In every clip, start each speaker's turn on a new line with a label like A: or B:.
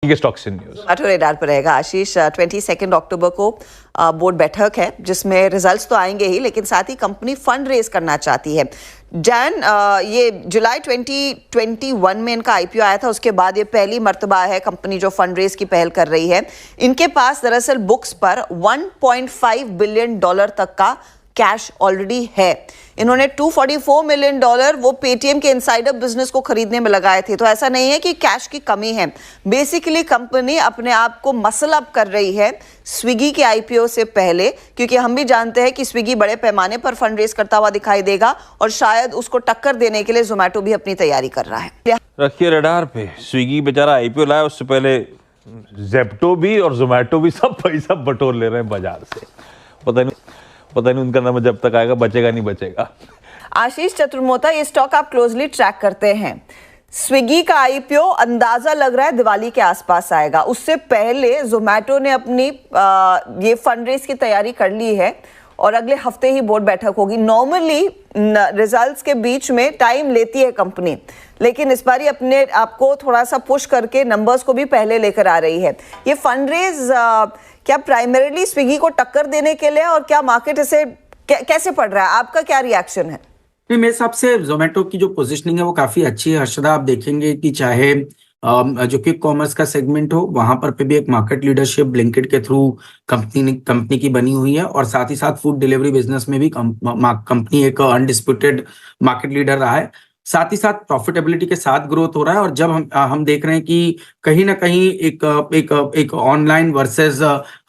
A: Stocks in news
B: Zomato radar पर रहेगा। आशीष, 22 अक्टूबर को बोर्ड बैठक है जिसमें रिजल्ट्स तो आएंगे ही, लेकिन साथ ही कंपनी फंड रेज करना चाहती है। ये जुलाई 2021 में इनका आईपीओ आया था, उसके बाद ये पहली मर्तबा है कंपनी जो फंड रेज की पहल कर रही है। इनके पास दरअसल बुक्स पर $1.5 बिलियन तक का कैश ऑलरेडी है। इन्होंने $244 मिलियन वो पेटीएम के इनसाइडर बिजनेस को खरीदने में लगाए थे, तो ऐसा नहीं है कि कैश की कमी है। बेसिकली कंपनी अपने आप को मसल अप कर रही है स्विगी के आईपीओ से पहले, क्योंकि हम भी जानते हैं कि स्विगी बड़े पैमाने पर फंड रेज करता हुआ दिखाई देगा और शायद उसको टक्कर देने के लिए जोमेटो भी अपनी तैयारी कर रहा है।
A: रखिए रडार पे, स्विगी बेचारा आईपीओ लाया, उससे पहले जेप्टो भी और जोमेटो भी सब पैसा बटोर ले रहे हैं बाजार से। पता नहीं उनका नाम जब तक आएगा बचेगा नहीं बचेगा।
B: आशीष चतुर्मोता, ये स्टॉक आप क्लोजली ट्रैक करते हैं। स्विगी का आईपीओ अंदाजा लग रहा है दिवाली के आसपास आएगा। उससे पहले जोमेटो ने अपनी ये फंड रेज की तैयारी कर ली है और अगले हफ्ते ही बोर्ड बैठक होगी। नॉर्मली रिजल्ट्स के बीच में टाइम लेती है कंपनी, लेकिन इस बार अपने आपको थोड़ा सा पुश करके नंबर्स को भी पहले लेकर आ रही है। ये फंड रेज क्या प्राइमरीली स्विगी को टक्कर देने के लिए, और क्या मार्केट इसे कैसे पढ़ रहा है? आपका क्या रिएक्शन है?
C: नहीं, मेरे हिसाब से जोमेटो की जो पोजीशनिंग है वो काफी अच्छी है। हर्षदा, आप देखेंगे कि चाहे जो क्विक कॉमर्स का सेगमेंट हो, वहां पर पे भी एक मार्केट लीडरशिप ब्लिंकिट के थ्रू कंपनी की बनी हुई है, और साथ ही साथ फूड डिलीवरी बिजनेस में भी कंपनी एक अनडिस्प्यूटेड मार्केट लीडर रहा है। साथ ही साथ प्रॉफिटेबिलिटी के साथ ग्रोथ हो रहा है। और जब हम देख रहे हैं कि कहीं ना कहीं एक ऑनलाइन वर्सेस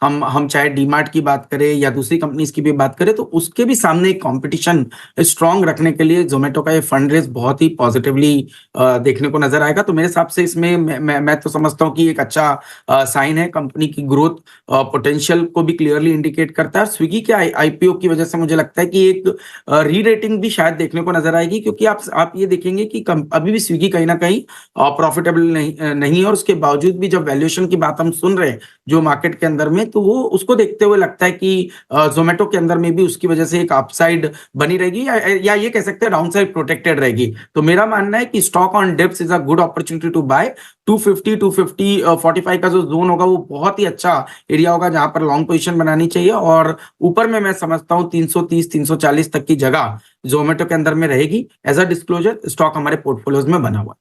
C: हम चाहे डीमार्ट की बात करें या दूसरी कंपनीज की भी बात करें, तो उसके भी सामने एक कंपटीशन स्ट्रांग रखने के लिए जोमेटो का ये फंड रेज बहुत ही पॉजिटिवली देखने को नजर आएगा। तो मेरे हिसाब से इसमें मैं तो समझता हूँ कि एक अच्छा साइन है। कंपनी की ग्रोथ पोटेंशियल को भी क्लियरली इंडिकेट करता है। स्विगी के आईपीओ की वजह से मुझे लगता है कि एक री रेटिंग भी शायद देखने को नजर आएगी, क्योंकि आप ये देखेंगे कि अभी भी स्विगी कहीं ना कहीं प्रॉफिटेबल नहीं है, और उसके बावजूद भी जब वैल्यूएशन की बात हम सुन रहे हैं जो मार्केट के अंदर में, तो वो उसको देखते हुए लगता है कि जोमेटो के अंदर में भी उसकी वजह से एक अपसाइड बनी रहेगी, या ये कह सकते हैं डाउनसाइड प्रोटेक्टेड रहेगी। तो मेरा मानना है कि stock on dips is a good opportunity to buy. 250-245 का जो जोन होगा वो बहुत ही अच्छा एरिया होगा जहां पर लॉन्ग पोजीशन बनानी चाहिए, और ऊपर में मैं समझता हूं 330-340 तक की जगह जोमेटो के अंदर में रहेगी। एज अ डिस्क्लोजर, स्टॉक हमारे पोर्टफोलियोज में बना हुआ।